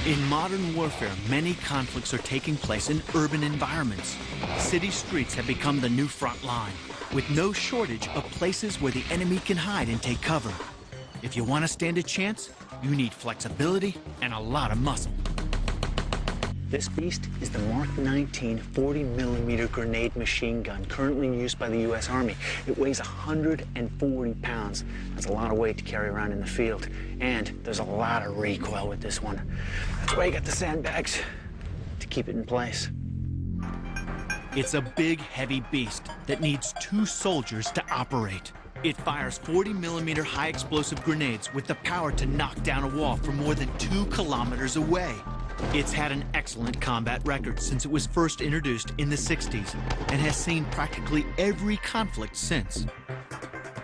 In modern warfare, many conflicts are taking place in urban environments. City streets have become the new front line, with no shortage of places where the enemy can hide and take cover. If you want to stand a chance, you need flexibility and a lot of muscle. This beast is the Mark 19 40mm grenade machine gun currently used by the U.S. Army. It weighs 140 pounds. That's a lot of weight to carry around in the field. And there's a lot of recoil with this one. That's why you got the sandbags to keep it in place. It's a big, heavy beast that needs 2 soldiers to operate. It fires 40mm high-explosive grenades with the power to knock down a wall from more than 2 kilometers away. It's had an excellent combat record since it was first introduced in the 60s and has seen practically every conflict since.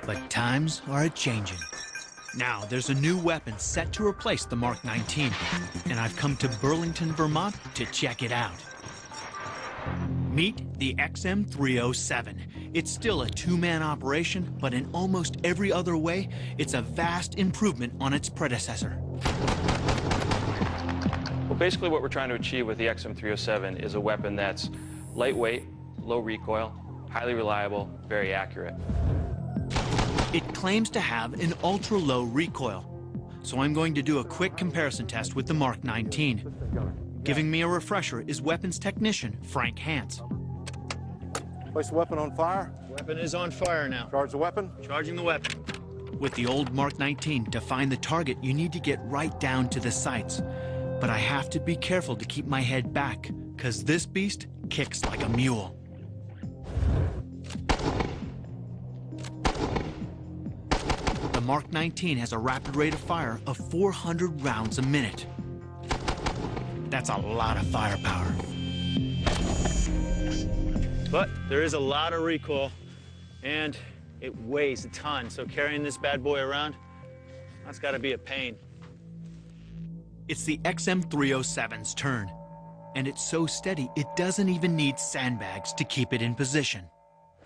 But times are a-changing. Now there's a new weapon set to replace the Mark 19, and I've come to Burlington, Vermont to check it out. Meet the XM307. It's still a 2-man operation, but in almost every other way, it's a vast improvement on its predecessor. Well, basically what we're trying to achieve with the XM307 is a weapon that's lightweight, low recoil, highly reliable, very accurate. It claims to have an ultra-low recoil, so I'm going to do a quick comparison test with the Mark 19. Giving me a refresher is weapons technician Frank Hance. Place the weapon on fire. Weapon is on fire now. Charge the weapon. Charging the weapon. With the old Mark 19, to find the target, you need to get right down to the sights. But I have to be careful to keep my head back, because this beast kicks like a mule. The Mark 19 has a rapid rate of fire of 400 rounds a minute. That's a lot of firepower. But there is a lot of recoil, and it weighs a ton, so carrying this bad boy around, that's got to be a pain. It's the XM307's turn, and it's so steady it doesn't even need sandbags to keep it in position.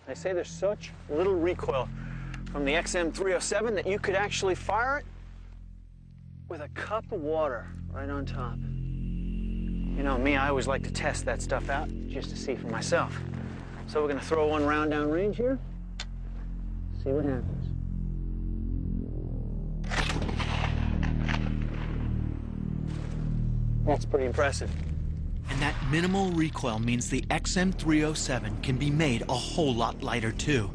They say there's such little recoil from the XM307 that you could actually fire it with a cup of water right on top. You know me, I always like to test that stuff out just to see for myself. So we're gonna throw one round down range here, see what happens. That's pretty impressive. And that minimal recoil means the XM307 can be made a whole lot lighter too.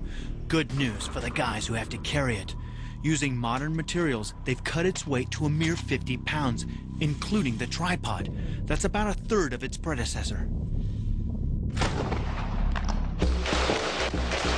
Good news for the guys who have to carry it. Using modern materials, they've cut its weight to a mere 50 pounds, including the tripod. That's about 1/3 of its predecessor.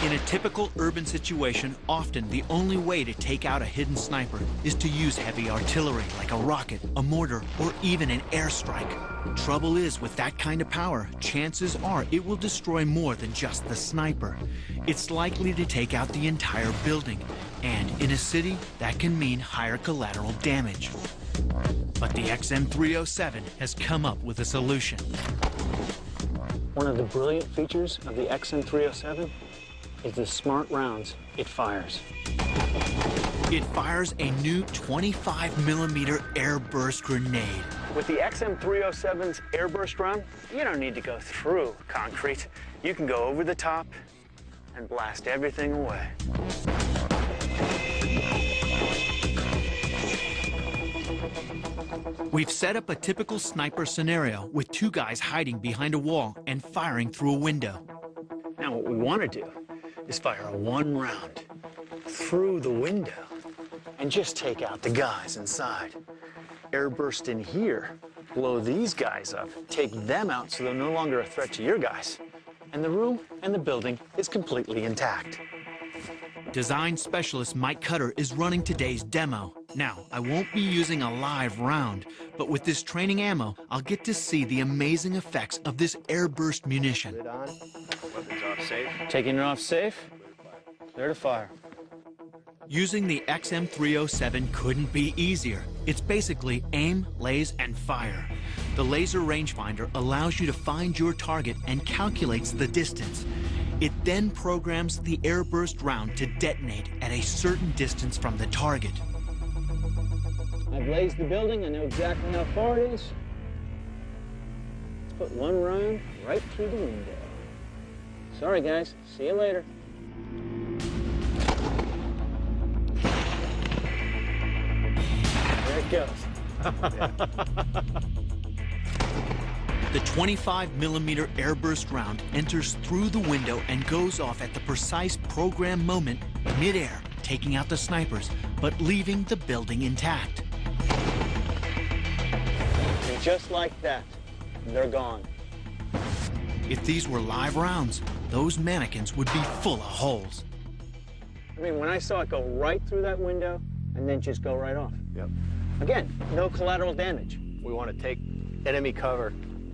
In a typical urban situation, often the only way to take out a hidden sniper is to use heavy artillery like a rocket, a mortar, or even an airstrike. Trouble is, with that kind of power, chances are it will destroy more than just the sniper. It's likely to take out the entire building, and in a city, that can mean higher collateral damage. But the XM307 has come up with a solution. One of the brilliant features of the XM307 is the smart rounds it fires. It fires a new 25mm airburst grenade. With the XM307's airburst round, you don't need to go through concrete. You can go over the top and blast everything away. We've set up a typical sniper scenario with 2 guys hiding behind a wall and firing through a window. Now what we want to do is fire a 1 round through the window and just take out the guys inside. Airburst in here, blow these guys up, take them out so they're no longer a threat to your guys. And the room and the building is completely intact. Design specialist Mike Cutter is running today's demo. Now, I won't be using a live round, but with this training ammo, I'll get to see the amazing effects of this airburst munition. Weapons off safe. Taking it off safe, there to fire. Using the XM307 couldn't be easier. It's basically aim, laze, and fire. The laser rangefinder allows you to find your target and calculates the distance. It then programs the airburst round to detonate at a certain distance from the target. I've lazed the building. I know exactly how far it is. put one round right through the window. Sorry, guys. See you later. There it goes. The 25mm airburst round enters through the window and goes off at the precise program moment, mid-air, taking out the snipers, but leaving the building intact. And just like that, they're gone. If these were live rounds, those mannequins would be full of holes. I mean, when I saw it go right through that window and then just go right off. Yep. Again, no collateral damage. We want to take enemy cover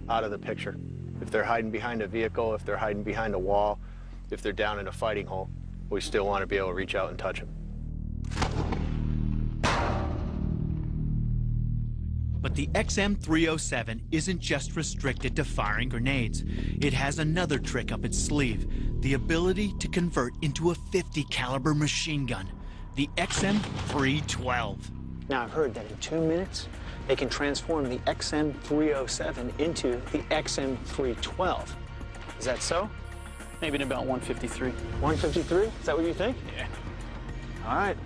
out of the picture. If they're hiding behind a vehicle, if they're hiding behind a wall, if they're down in a fighting hole, we still want to be able to reach out and touch them. But the XM307 isn't just restricted to firing grenades. It has another trick up its sleeve, the ability to convert into a 50 caliber machine gun, the XM312. Now, I've heard that in 2 minutes, they can transform the XM307 into the XM312. Is that so? Maybe in about 153. 153? Is that what you think? Yeah. All right.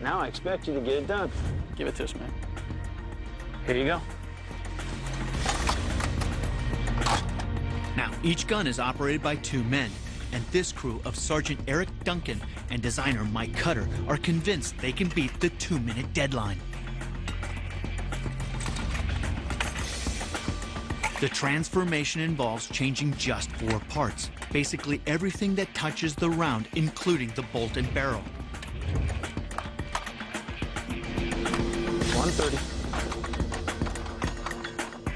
Now I expect you to get it done. Give it to us, man. Here you go. Now, each gun is operated by 2 men, and this crew of Sergeant Eric Duncan and designer Mike Cutter are convinced they can beat the 2-minute deadline. The transformation involves changing just 4 parts, basically everything that touches the round, including the bolt and barrel. 130.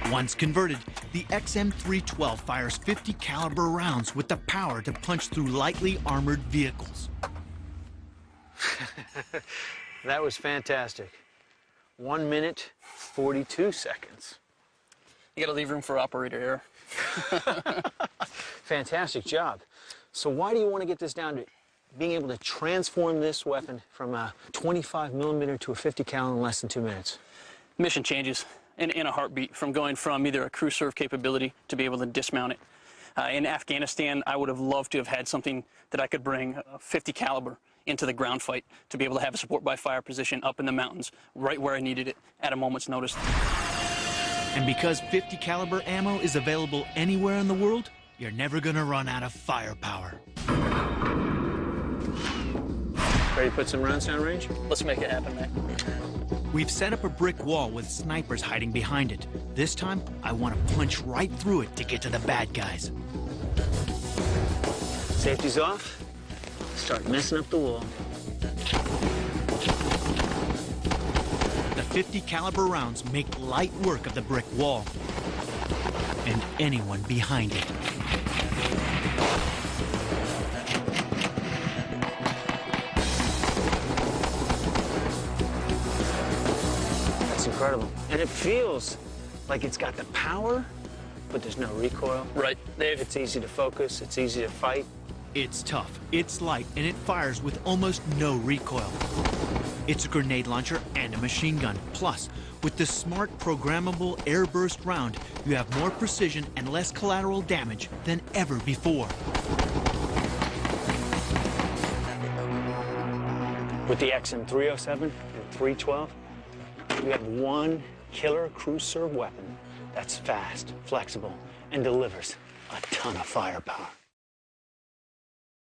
Once converted, the XM312 fires 50 caliber rounds with the power to punch through lightly armored vehicles. That was fantastic. 1 minute, 42 seconds. You gotta leave room for operator error. Fantastic job. So why do you want to get this down to being able to transform this weapon from a 25mm to a 50 cal in less than 2 minutes? Mission changes in a heartbeat from going from either a crew serve capability to be able to dismount it. In Afghanistan, I would have loved to have had something that I could bring a 50 caliber into the ground fight to be able to have a support by fire position up in the mountains, right where I needed it at a moment's notice. And because 50 caliber ammo is available anywhere in the world, you're never gonna run out of firepower. Ready to put some rounds down range? Let's make it happen, man. We've set up a brick wall with snipers hiding behind it. This time, I want to punch right through it to get to the bad guys. Safety's off. Start messing up the wall. The 50 caliber rounds make light work of the brick wall and anyone behind it. That's incredible. And it feels like it's got the power, but there's no recoil. Right. It's easy to focus, it's easy to fight. It's tough, it's light, and it fires with almost no recoil. It's a grenade launcher and a machine gun. Plus, with the smart programmable airburst round, you have more precision and less collateral damage than ever before. With the XM307 and 312, we have one killer crew serve weapon that's fast, flexible, and delivers a ton of firepower.